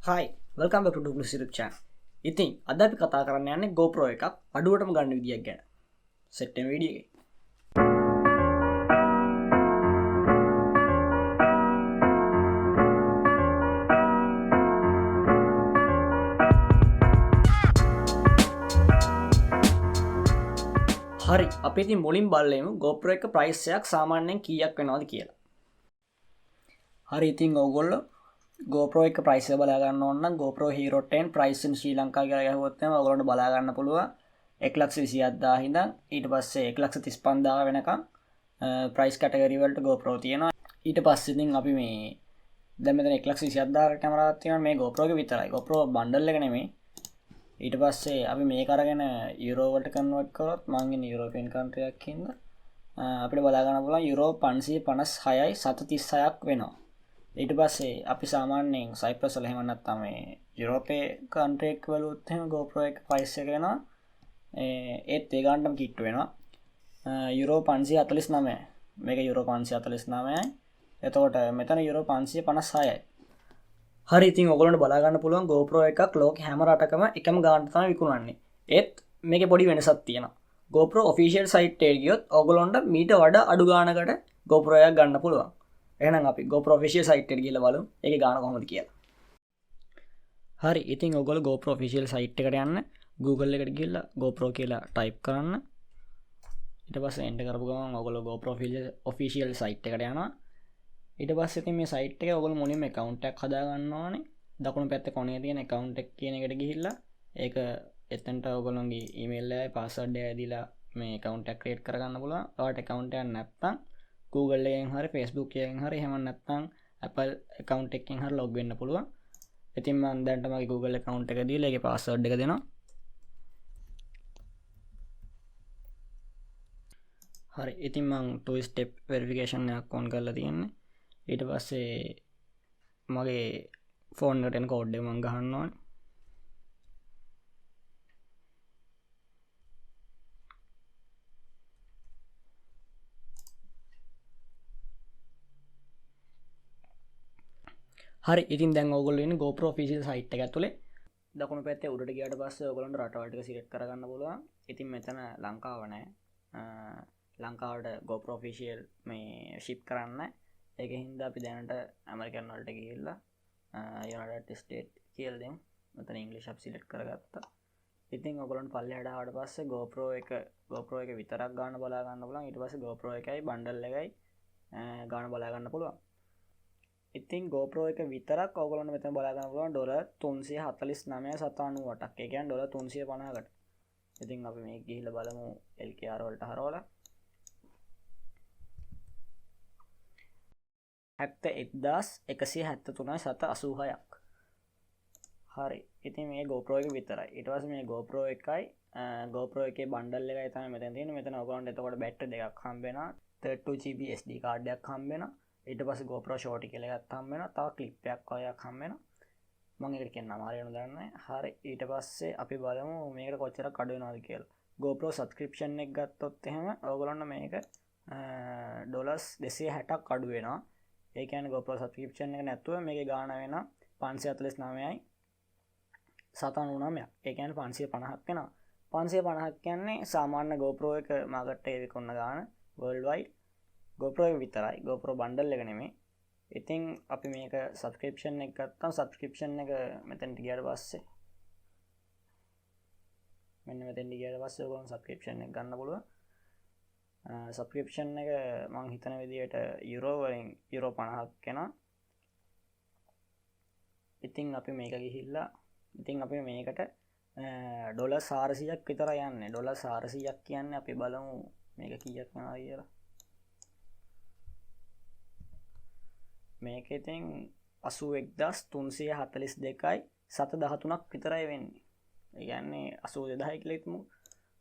Hi, welcome back to Dublys YouTube channel. ඉතින් අද අපි කතා කරන්න යන්නේ GoPro එකක් අඩුවටම ගන්න විදියක් ගැන. සෙට් වෙන වීඩියෝ එකේ. හරි, අපි ඉතින් මුලින් බලමු GoPro එක ප්‍රයිස් එකක් සාමාන්‍යයෙන් කීයක් වෙනවද කියලා. හරි, ඉතින් ඕගොල්ලෝ GoPro එක ප්‍රයිස් එක බලා ගන්න ඕන නම් GoPro Hero10 price in ශ්‍රී ලංකා කියලා ගහුවොත් එහෙනම් ඔයගොල්ලන්ට බලා ගන්න පුළුවන් 1,27,000 ඉඳන් ඊට පස්සේ 1,35,000 වෙනකම් price category වලට GoPro තියෙනවා. ඊට පස්සේ ඉතින් අපි මේ දැන් මෙතන 1,27,000 කැමරාවක් තියෙනවා මේ GoPro එක විතරයි. GoPro bundle එක නෙමෙයි. ඊට පස්සේ අපි මේක අරගෙන යුරෝ වලට කන්වර්ට් කරොත් මම ඉන්නේ යුරෝපියන් කන්ට්‍රි එකක් හින්දා අපිට බලා ගන්න පුළුවන් යුරෝ 556යි 736ක් වෙනවා. ඊට පස්සේ අපි සාමාන්‍යයෙන් සයිප්‍රස් වල එහෙම නැත්නම් මේ යුරෝපේ කන්ට්‍රි එක වලුත් එහෙම GoPro එක ප්‍රයිස් එක වෙනවා. ඒත් ඒ ගන්නටම කිට්ටු වෙනවා. යුරෝ 549. මේක යුරෝ 549යි. එතකොට මෙතන යුරෝ 556යි. හරි, ඉතින් ඔයගොල්ලන්ට බලා ගන්න පුළුවන් GoPro එකක් ලෝකේ හැම රටකම එකම ගානට තමයි විකුණන්නේ. ඒත් මේකේ පොඩි වෙනසක් තියෙනවා. GoPro official site එකට ගියොත් ඔයගොල්ලන්ට මීට වඩා අඩු ගානකට GoPro එකක් ගන්න පුළුවන්. එහෙනම් අපි GoPro official site එකට ගිහලා බලමු ඒකේ ගාන කොහොමද කියලා. හරි, ඉතින් ඔයගොල්ලෝ GoPro official site එකට යන්න Google එකට ගිහලා GoPro කියලා type කරන්න. ඊට පස්සේ enter කරපු ගමන් ඔයගොල්ලෝ GoPro official site එකට යනවා. ඊට පස්සේ ඉතින් මේ site එකේ ඔයගොල්ලෝ මුලින්ම account එකක් හදා ගන්න ඕනේ. දකුණු පැත්තේ කොනේ තියෙන account එක කියන එකට ගිහිල්ලා ඒක එතනට ඔයගොල්ලෝගේ email එකයි password එකයි දීලා මේ account එක create කරගන්න පුළුවන්. ඔයාලට account එකක් නැත්නම් Google එකෙන් හරි Facebook එකෙන් හරි එහෙම නැත්නම් Apple account එකකින් හරි log වෙන්න පුළුවන්. ඉතින් මම දැන් තමයි Google account එක දීලා ඒකේ password එක දෙනවා. හරි, ඉතින් මම two step verification එකක් on කරලා තියෙන්නේ. ඊට පස්සේ මගේ ෆෝන් එකට එන කෝඩ් එක මම ගහන්න ඕනේ. හරි, ඉතින් දැන් ඔයගොල්ලෝ ඉන්නේ GoPro official site එක ඇතුලේ. දකුණු පැත්තේ උඩට ගියාට පස්සේ ඔයගොල්ලන්ට රටවල් ටික සිලෙක්ට් කරගන්න පුළුවන්. ඉතින් මෙතන ලංකාව නැහැ. ලංකාවට GoPro official මේ ship කරන්න. ඒකෙන් හින්දා අපි දැනට ඇමරිකන් වලට ගිහිල්ලා United States කියලා දෙමු. මෙතන ඉංග්‍රීසි අපි සිලෙක්ට් කරගත්තා. ඉතින් ඔයගොල්ලන්ට පල්ලෙහාට ආවට පස්සේ GoPro එක විතරක් ගන්න බලා ගන්න පුළුවන්. ඊට පස්සේ GoPro එකයි bundle එකයි ගන්න බලා ගන්න පුළුවන්. ඉතින් GoPro එක විතරක් ඔයගොල්ලන්ට මෙතන බලා ගන්න පුළුවන් $349.98ක්. ඒ කියන්නේ $350කට. ඉතින් අපි මේක ගිහිල්ලා බලමු LKR වලට හරවලා. 71,173.86ක්. හරි, ඉතින් මේ GoPro එක විතරයි. ඊට පස්සේ මේ GoPro එකයි GoPro එකේ bundle එකයි තමයි මෙතන තියෙන්නේ. මෙතන ඔයගොල්ලන්ට එතකොට බැටරි දෙකක් හම්බ වෙනවා. 32GB SD card එකක් හම්බ වෙනවා. ඊට පස්සේ GoPro Shorty කියලා එකක් හම්බ වෙනවා. තව clip එකක් වගේක් හම්බ වෙනවා. මම ඒකට කියන නම හරියටම දන්නේ නැහැ. හරි, ඊට පස්සේ අපි බලමු මේකට කොච්චරක් අඩු වෙනවද කියලා. GoPro subscription එක ගත්තොත් එහෙම ඔයගොල්ලන්ට මේක $260ක් අඩු වෙනවා. ඒ කියන්නේ GoPro subscription එක නැතුව මේකේ ගාණ වෙනවා 549යි 799ක්. ඒ කියන්නේ 550ක් වෙනවා. 550ක් කියන්නේ සාමාන්‍ය GoPro එක මාකට් එකේ විකුණන ගාණ worldwide. GoPro එක විතරයි. GoPro bundle එක නෙමෙයි. ඉතින් අපි මේක subscription එක ගත්තාම subscription එක මෙතනට ගියාට පස්සේ මෙන්න මෙතෙන්ට ගියාට පස්සේ ඔයගොල්ලෝ subscription එක ගන්න පුළුවන්. subscription එක මම හිතන විදිහට යුරෝ වලින් යුරෝ 50ක් වෙනවා. ඉතින් අපි මේක ගිහිල්ලා ඉතින් අපි මේකට $400ක් විතර යන්නේ. $400ක් කියන්නේ අපි බලමු මේක කීයක් වෙනවද කියලා. මේක ඉතින් 81,342යි 713ක් විතරයි වෙන්නේ. ඒ කියන්නේ 82000 කියලා හිතමු.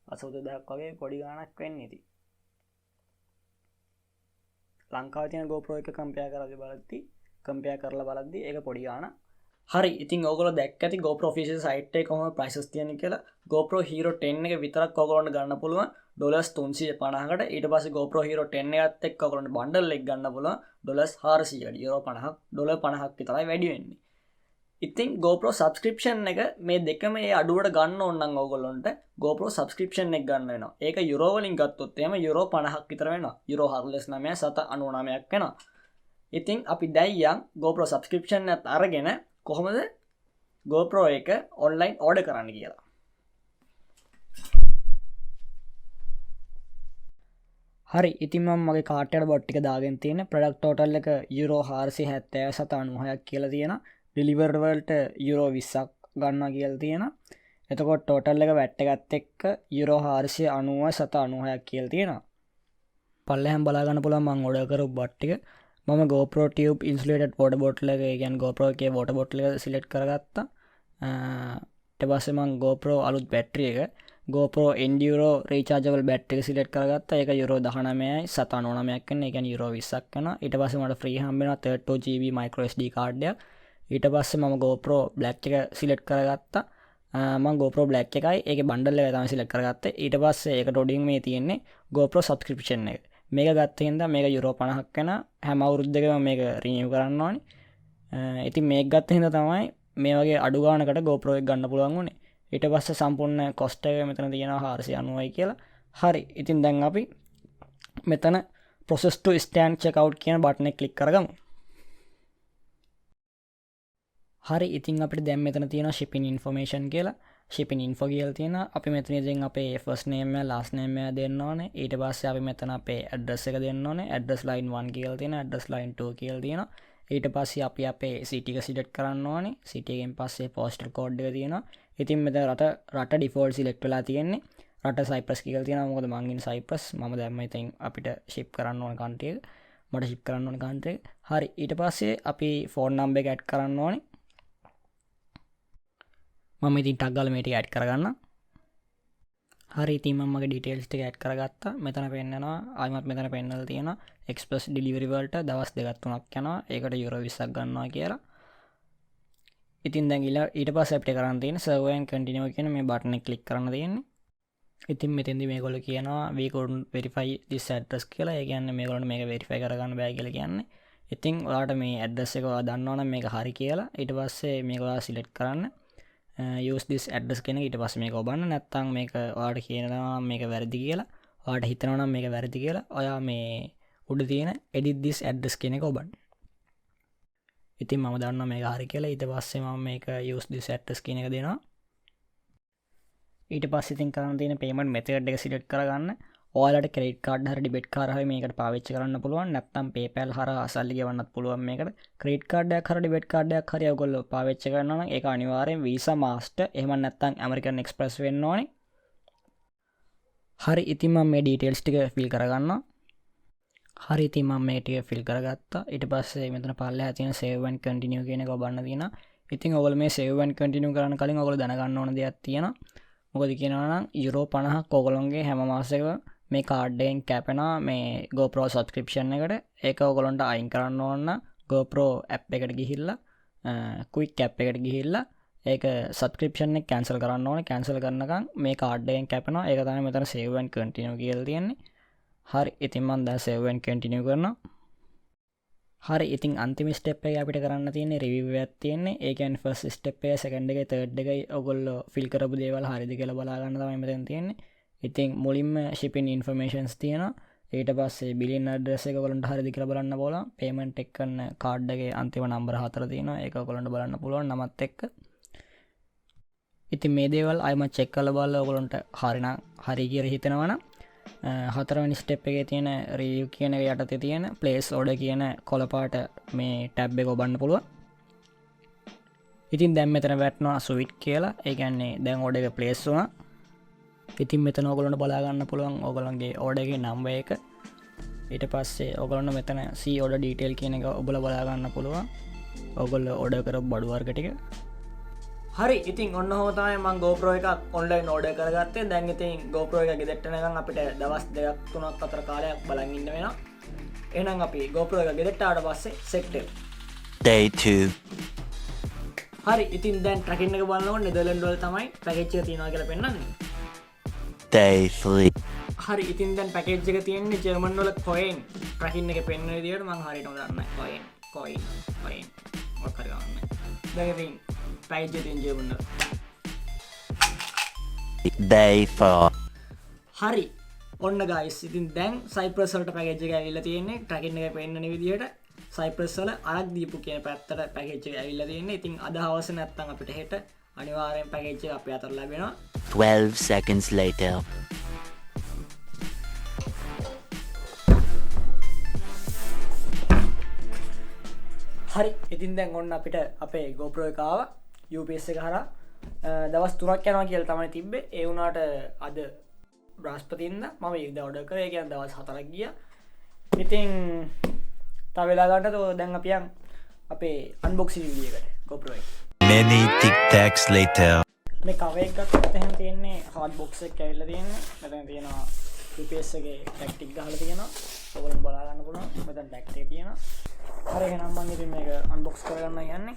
82000ක් වගේ පොඩි ගාණක් වෙන්නේ ඉතින්. ලංකාවේ තියෙන GoPro එක කම්පෙයාර් කරලා බලද්දී ඒක පොඩි ගාණක්. හරි, ඉතින් ඔයගොල්ලෝ දැක්ක ඇති GoPro official site එකේ කොහොමද prices තියෙන්නේ කියලා. GoPro Hero10 එක විතරක් ඔයගොල්ලන්ට ගන්න පුළුවන් $350කට. ඊට පස්සේ GoPro Hero10 එකත් එක්ක ඔයගොල්ලන්ට bundle එක ගන්න පුළුවන් $400කට. යුරෝ 50ක් $50ක් විතරයි වැඩි වෙන්නේ. ඉතින් GoPro subscription එක මේ දෙකම ඒ අඩුවට ගන්න ඕන නම් ඕගොල්ලොන්ට GoPro subscription එක ගන්න වෙනවා. ඒක යුරෝ වලින් ගත්තොත් එහෙම යුරෝ 50ක් විතර වෙනවා. යුරෝ 49.99ක් වෙනවා. ඉතින් අපි දැන් GoPro subscription එකත් අරගෙන කොහොමද GoPro එක online order කරන්න කියලා. හරි ඉතින් මම මගේ කාර්ට් එකට බොට් ටික දාගෙන තියෙන ප්‍රොඩක්ට් ටෝටල් එක යුරෝ 470.96ක් කියලා තියෙනවා. ඩිලිවර් වලට යුරෝ 20ක් ගන්නවා කියලා තියෙනවා. එතකොට ටෝටල් එක වැට් එකත් එක්ක යුරෝ 490.96ක් කියලා තියෙනවා. පල්ලෙහාම බලා ගන්න පුළුවන් මම ඕඩර් කරපු බොට් ටික. මම GoPro Tube insulated water bottle එක කියන්නේ GoPro එකේ water bottle එක select කරගත්තා. ඊට පස්සේ මම GoPro අලුත් බැටරි එක GoPro Enduro rechargeable battery එක select කරගත්තා. ඒක යුරෝ 19.99ක් වෙන. ඒ කියන්නේ යුරෝ 20ක් වෙනවා. ඊට පස්සේ මට free හම්බ වෙනවා 32GB micro SD card එකක්. ඊට පස්සේ මම GoPro black එක select කරගත්තා. මම GoPro black එකයි ඒකේ bundle එක තමයි select කරගත්තේ. ඊට පස්සේ ඒකට ඔඩින් මේ තියෙන්නේ GoPro subscription එක. මේක ගත්ත හින්දා මේක යුරෝ 50ක් වෙන. හැම අවුරුද්දකම මේක renew කරන්න ඕනේ. ඉතින් මේක ගත්ත හින්දා තමයි මේ වගේ අඩු ගානකට GoPro එක ගන්න පුළුවන් වුණේ. ඊට පස්සේ සම්පූර්ණ cost එක මෙතන තියෙනවා 490යි කියලා. හරි. ඉතින් දැන් අපි මෙතන process to stand checkout කියන බටන් එක ක්ලික් කරගමු. හරි ඉතින් අපිට දැන් මෙතන තියෙනවා shipping information කියලා. shipping info කියලා තියෙනවා. අපි මෙතන ඉතින් අපේ first name එක last name එක දෙන්න ඕනේ. ඊට පස්සේ අපි මෙතන අපේ address එක දෙන්න ඕනේ. address line 1 කියලා තියෙනවා. address line 2 කියලා තියෙනවා. ඊට පස්සේ අපි අපේ city එක select කරන්න ඕනේ. city එකෙන් පස්සේ postal code එක තියෙනවා. ඉතින් මෙතන රට default select වෙලා තියෙන්නේ. රට Cyprus කියලා තියෙනවා. මොකද මං ඉන්නේ Cyprus. මම දැම්ම ඉතින් අපිට ship කරන්න ඕන country එක. මට ship කරන්න ඕන country එක. හරි ඊට පස්සේ අපි phone number එක add කරන්න ඕනේ. මම ඉතින් ටග් ගාලා මේ ටික ඇඩ් කරගන්න. හරි ඉතින් මම මගේ ඩීටේල්ස් ටික ඇඩ් කරගත්තා. මෙතන පෙන්නනවා ආයිමත් මෙතන පෙන්නලා තියෙනවා එක්ස්ප්‍රස් ඩෙලිවරි වලට දවස් 2-3ක් යනවා. ඒකට යුරෝ 20ක් ගන්නවා කියලා. ඉතින් දැන් ඊට පස්සේ අපිට කරන්න තියෙන්නේ serve and continue කියන මේ බටන් එක ක්ලික් කරන්න තියෙන්නේ. ඉතින් මෙතෙන්දි මේගොල්ලෝ කියනවා we couldn't verify this address කියලා. ඒ කියන්නේ මේගොල්ලන්ට මේක verify කරගන්න බෑ කියලා කියන්නේ. ඉතින් ඔයාලට මේ address එක ඔයා දන්නවනම් මේක හරි කියලා. ඊට පස්සේ මේක ඔයා select කරන්න. use this address කියන එක ඊට පස්සේ මේක ඔබන්න. නැත්නම් මේක ඔයාලට කියනවා මේක වැරදි කියලා. ඔයාලට හිතනවා නම් මේක වැරදි කියලා ඔයා මේ උඩ තියෙන edit this address කියන එක ඔබන්න. ඉතින් මම දන්නවා මේක හරි කියලා. ඊට පස්සේ මම මේක use this address කියන එක දෙනවා. ඊට පස්සේ ඉතින් කරන්න තියෙන payment method එක select කරගන්න. ඔයාලට credit card හරි debit card හරි මේකට පාවිච්චි කරන්න පුළුවන්. නැත්නම් PayPal හරහා සල්ලි ගෙවන්නත් පුළුවන් මේකට. credit card එකක් හරි debit card එකක් හරි ඔයගොල්ලෝ පාවිච්චි කරනවා නම් ඒක අනිවාර්යෙන් Visa Master එහෙම නැත්නම් American Express වෙන්න ඕනේ. හරි ඉතින් මම මේ details ටික fill කරගන්නවා. හරි ඉතින් මම මේ ටික fill කරගත්තා. ඊට පස්සේ මෙතන පල්ලෙහා තියෙන save and continue කියන එක ඔබන්න තියෙනවා. ඉතින් ඔයගොල්ලෝ මේ save and continue කරන්න කලින් ඔයගොල්ලෝ දැනගන්න ඕන දෙයක් තියෙනවා. මොකද කියනවා නම් යුරෝ 50ක් ඔයගොල්ලෝගේ හැම මාසෙකම මේ කාඩ් එකෙන් කැපෙනවා මේ GoPro subscription එකට. ඒක ඔයගොල්ලන්ට අයින් කරන්න ඕන නම් GoPro app එකට ගිහිල්ලා quick app එකට ගිහිල්ලා ඒක subscription එක cancel කරන්න ඕනේ. cancel කරනකම් මේ කාඩ් එකෙන් කැපෙනවා. ඒක තමයි මෙතන save and continue කියලා තියෙන්නේ. හරි ඉතින් මම දැන් save and continue කරනවා. හරි ඉතින් අන්තිම ස්ටෙප් එක අපිට කරන්න තියෙන්නේ රිවිව් එකක් තියෙන්නේ. ඒ කියන්නේ first step එක second එකයි third එකයි ඔයගොල්ලෝ fill කරපු දේවල් හරියද කියලා බලා ගන්න තමයි මෙතන තියෙන්නේ. ඉතින් මුලින්ම shipping informations තියෙනවා. ඊට පස්සේ billing address එක ඔයගොල්ලන්ට හරියද කියලා බලන්න පුළුවන්. payment එක කරන card එකේ අන්තිම නම්බර 4 තියෙනවා. ඒක ඔයගොල්ලන්ට බලන්න පුළුවන් නමත් එක්ක. ඉතින් මේ දේවල් අයම check කරලා බලලා ඔයගොල්ලන්ට හරිනම් හරි කියලා හිතෙනවා නම් හතරවෙනි ස්ටෙප් එකේ තියෙන review කියන එක යටතේ තියෙන place order කියන කොළ පාට මේ tab එක ඔබන්න පුළුවන්. ඉතින් දැන් මෙතන වැටෙනවා sweet කියලා. ඒ කියන්නේ දැන් order එක place වුණා. ඉතින් මෙතන ඔයගොල්ලන්ට බලා ගන්න පුළුවන් ඔයගොල්ලන්ගේ order එකේ number එක. ඊට පස්සේ ඔයගොල්ලන්ට මෙතන see order detail කියන එක ඔබලා බලා ගන්න පුළුවන්. ඔයගොල්ලෝ order කරපු බඩු වර්ග ටික. හරි ඉතින් ඔන්න ඔහොම තමයි මම GoPro එකක් online order කරගත්තේ. දැන් ඉතින් GoPro එක ගෙදරට එනකන් අපිට දවස් 2-3ක් අතර කාලයක් බලන් ඉන්න වෙනවා. එහෙනම් අපි GoPro එක ගෙදරට ආවට පස්සේ set වෙමු. Day 2. හරි ඉතින් දැන් tracking එක බලනකොට නෙදර්ලන්ඩ් වල තමයි package එක තියෙනවා කියලා පෙන්නන්නේ. Day 3. හරි ඉතින් දැන් package එක තියෙන්නේ ජර්මන් වල coin tracking එක පෙන්නන විදියට මම හරියටම දන්නේ coin මොකක් හරි ගන්න. දැන් ඉතින් පැකේජ් එකේ තියෙන ජේ බundle. Day 4. හරි. ඔන්න guys ඉතින් දැන් Cypress වලට පැකේජ් එක ඇවිල්ලා තියෙන්නේ. tracking එක පෙන්නන විදිහට Cypress වල අරක් දීපු කියන පැත්තට පැකේජ් එක ඇවිල්ලා තියෙන්නේ. ඉතින් අද හවස නැත්තම් අපිට හෙට අනිවාර්යෙන් පැකේජ් එක අපේ අතට ලැබෙනවා. 12 seconds later. හරි ඉතින් දැන් ඔන්න අපිට අපේ GoPro එක ආවා UPS එක හරහා දවස් 3ක් යනවා කියලා තමයි තිබ්බේ. ඒ වුණාට අද බ්‍රහස්පතින්දා මම ඊට ඔඩර් කරේ. ඒ කියන්නේ දවස් 4ක් ගියා. ඉතින් තව වෙලා ගන්නට දැන් අපි යන් අපේ අන්බොක්සිං වීඩියෝ එකට GoPro එක. Many tic-tacs later. මේ කවර් එක ගත්තොත් එහෙනම් තියෙන්නේ හાર્ඩ් බොක්ස් එකක් ඇවිල්ලා තියෙන්නේ. මෙතන තියෙනවා UPS එකේ ටැග් ටික ගහලා තියෙනවා. ඔයගොල්ලෝ බලා ගන්න පුළුවන්. මෙතන ටැග් ටික තියෙනවා. හරි එහෙනම් මම ඉතින් මේක අන්බොක්ස් කරගන්න යන්නේ.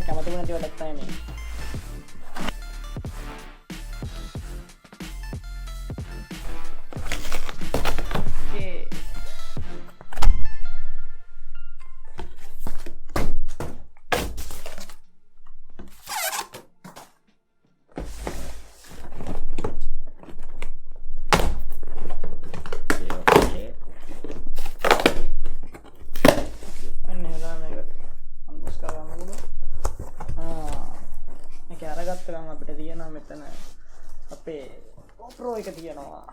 කැමති නැති වැඩක් තමයි මේ. අපිට තියෙනවා මෙතන අපේ GoPro එක තියෙනවා.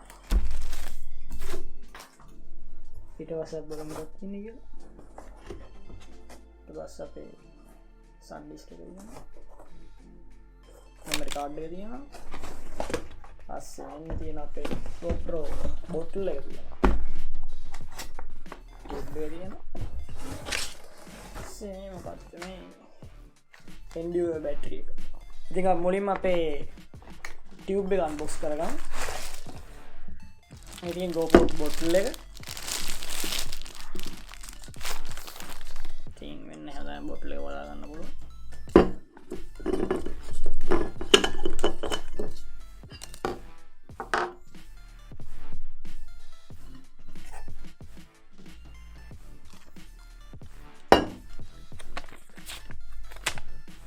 ඊට පස්සේ බලමු මොකක්ද තියෙන්නේ කියලා. ඊට පස්සේ අපේ සන් ඩිස්ක් එක තියෙනවා. මෙමරි කාඩ් එක තියෙනවා. පස්සේ මෙන්න තියෙන අපේ GoPro බෝටල් එක තියෙනවා. ට්‍යුබ් එක තියෙනවා. පස්සේ මොකක්ද මේ endure battery එක. ඉතින් මුලින්ම අපේ ටියුබ් එක අන්බොක්ස් කරගමු. මේ තියෙන GoPro බෝටල් එක. ඉතින් මෙන්න හැදෑම බෝටල් එක බලා ගන්න පුළුවන්.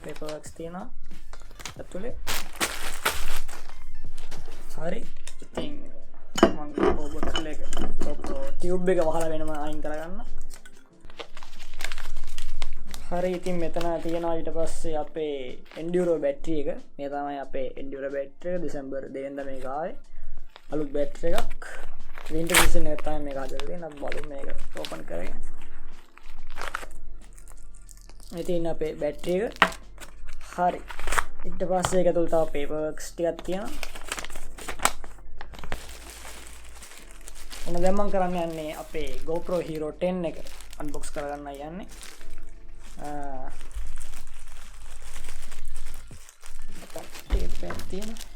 paperworks තියෙනවා. ඇතුලේ හරි ඉතින් මම බෝටල් එක ටියුබ් එක වහලා වෙනම අයින් කරගන්න. හරි ඉතින් මෙතන තියෙනවා ඊට පස්සේ අපේ enduro බැටරි එක. මේ තමයි අපේ enduro බැටරි එක. දෙසැම්බර් 2 වෙනිදා මේක ආවේ. අලුත් බැටරි එකක්. වින්ටර් සීසන් එක තමයි මේක හදලා තියෙන්නේ. අපි බලමු මේක ඕපන් කරගෙන. මේ තියෙන අපේ බැටරි එක. හරි ඊට පස්සේ ඒක තුල තව paperworks ටිකක් තියෙනවා. මොන දැන් මම කරන්න යන්නේ අපේ GoPro Hero10 එක unbox කරගන්නයි යන්නේ. ටේප් එක තියෙනවා.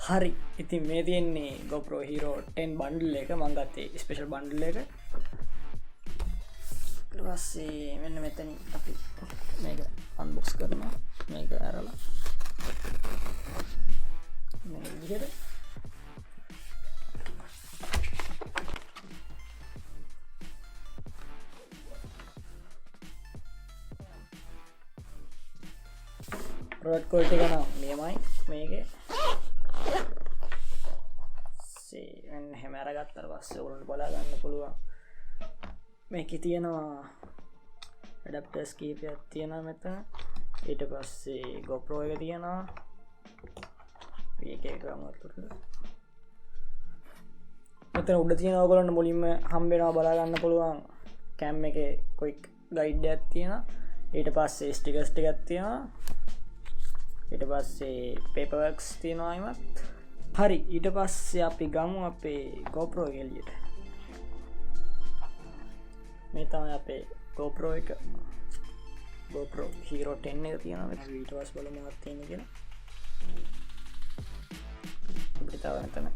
හරි ඉතින් මේ තියෙන්නේ GoPro Hero10 bundle එක. මම ගත්තේ ස්පෙෂල් bundle එක. ඊට පස්සේ මෙන්න මෙතන අපි මේක unbox කරනවා. මේක අරලා මේ විදිහට product quality එක නම් මෙයමයි මේකේ. මෙන්න හැම අරගත්තට පස්සේ ඔයගොල්ලන්ට බලා ගන්න පුළුවන්. මේකේ තියෙනවා ඇඩැප්ටර්ස් කීපයක් තියෙනවා මෙතන. ඊට පස්සේ GoPro එක තියෙනවා. මේක එකම අතට. මෙතන උඩ තියෙන ඔයගොල්ලන්ට මුලින්ම හම්බ වෙනවා බලා ගන්න පුළුවන්. cam එකේ quick ගයිඩ් එකක් තියෙනවා. ඊට පස්සේ ස්ටිකර්ස් ටිකක් තියෙනවා. ඊට පස්සේ පේපර් වර්ක්ස් තියෙනවා එමත්. හරි ඊට පස්සේ අපි ගමු අපේ GoPro එක එළියට. මේ තමයි අපේ GoPro එක. GoPro Hero10 එක තියෙනවා. මේ ඊට පස්සේ බලමු මොකක්ද තියෙන්නේ කියලා. අපිට තව නැතන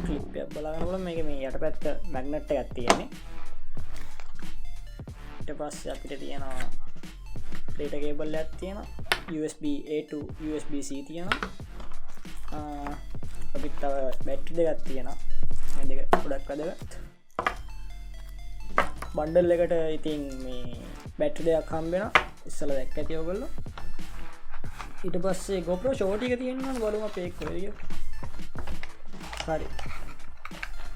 ක්ලිප් එකක් බලන්න බලමු. මේක මේ යටපැත්ත මැග්නට් එකක් තියෙන්නේ. ඊට පස්සේ අපිට තියෙනවා data cable එකක් තියෙනවා. USB A to USB C තියෙනවා. අපිට තව බැටරි දෙකක් තියෙනවා. මේ දෙක ගොඩක් වැදගත්. බන්ඩල් එකට ඉතින් මේ බැටරි දෙකක් හම්බ වෙනවා. ඉස්සලා දැක්ක ඇති ඔයගොල්ලෝ. ඊට පස්සේ GoPro Shorty එක තියෙනවා බලමු අපේ එක කොහෙද. හරි.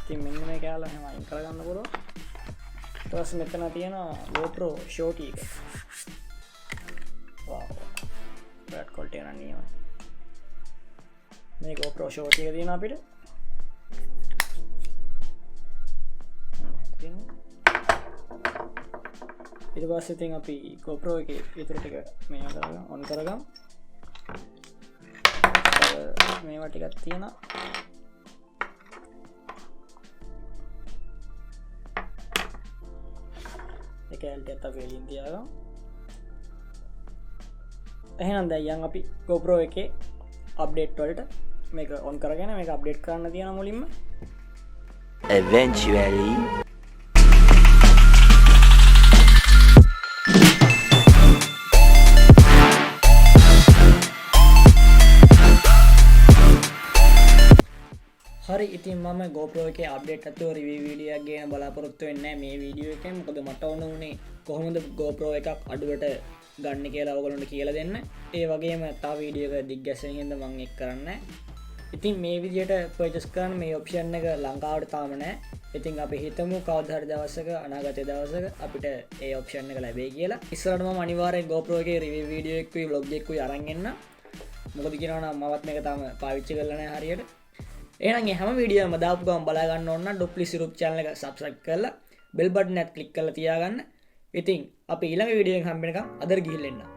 ඉතින් මෙන්න මේ කැලේ හැම අයින් කරගන්න පුළුවන්. ඊට පස්සේ මෙතන තියෙනවා GoPro Shorty එක. wow. බ්‍රැඩ් quality එක නනියම. මේ GoPro Shorty එක තියෙනවා අපිට. ඊට පස්සේ ඉතින් අපි GoPro එකේ ඊටර ටික මේවා කරලා ඔන් කරගමු. මේවා ටිකක් තියෙනවා. ඒක ඇල්ටත් අපි එළින් තියාගමු. එහෙනම් දැන් යන් අපි GoPro එකේ අප්ඩේට් වලට මේක ඔන් කරගෙන මේක අප්ඩේට් කරන්න තියෙනවා මුලින්ම. Eventually. හරි ඉතින් මම GoPro එකේ අප්ඩේට් අතෝ රිවිව් වීඩියෝ එකක් ගේන බලාපොරොත්තු වෙන්නේ නැහැ මේ වීඩියෝ එකෙන්. මොකද මට ඕන උනේ කොහොමද GoPro එකක් අඩුවට ගන්න කියලා ඔයගොල්ලන්ට කියලා දෙන්න. ඒ වගේම තව වීඩියෝ එකක් දිග්ගැසෙන හින්දා මම ඒක කරන්නේ. ඉතින් මේ විදියට පර්චේස් කරන්න මේ ඔප්ෂන් එක ලංකාවට තාම නැහැ. ඉතින් අපි හිතමු කවදා හරි දවසක අනාගතයේ දවසක අපිට ඒ ඔප්ෂන් එක ලැබෙයි කියලා. ඉස්සරහට මම අනිවාර්යෙන් GoPro එකේ රිවිව් වීඩියෝ එකකුයි vlog එකකුයි අරන් එන්න. මොකද කියනවා නම් මමත් මේක තාම පාවිච්චි කරලා නැහැ හරියට. එහෙනම් මේ හැම වීඩියෝ එකම දාපු ගමන් බලා ගන්න ඕන නම් Dublys YouTube channel එක subscribe කරලා bell button එක click කරලා තියාගන්න. ඉතින් අපි ඊළඟ වීඩියෝ එකෙන් හම්බ වෙනකම් අදට ගිහින් එන්න.